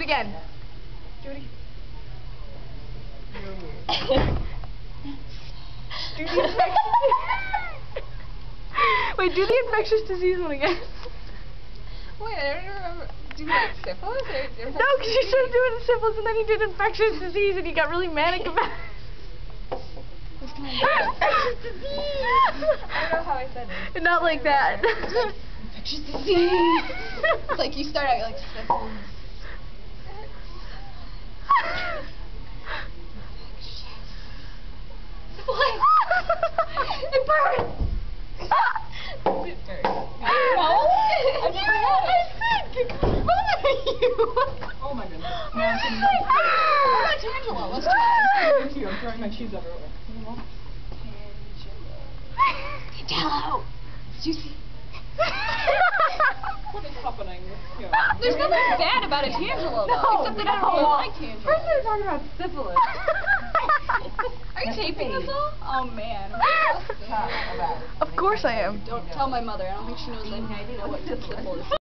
again. Do it again. Do the infectious. Wait, do the infectious disease one again. Wait, I don't remember. Do like syphilis or infectious? No, because you started doing syphilis and then you did infectious disease and you got really manic about it. Infectious disease. I don't know how I said it. Not like that. Infectious disease. It's like you start out like syphilis. It burns! It burns. No? I've never had it. Oh my goodness. What about Tangela? Let's try it. I'm throwing my cheese everywhere. Tangelo! Juicy. What is happening here? There's nothing bad about a Tangelo, though. Except that I don't really like Tangelo. First they were talking about syphilis. Are you taping this all? Oh, man. Of course I am. Don't tell my mother. I don't think she knows I know what syphilis is.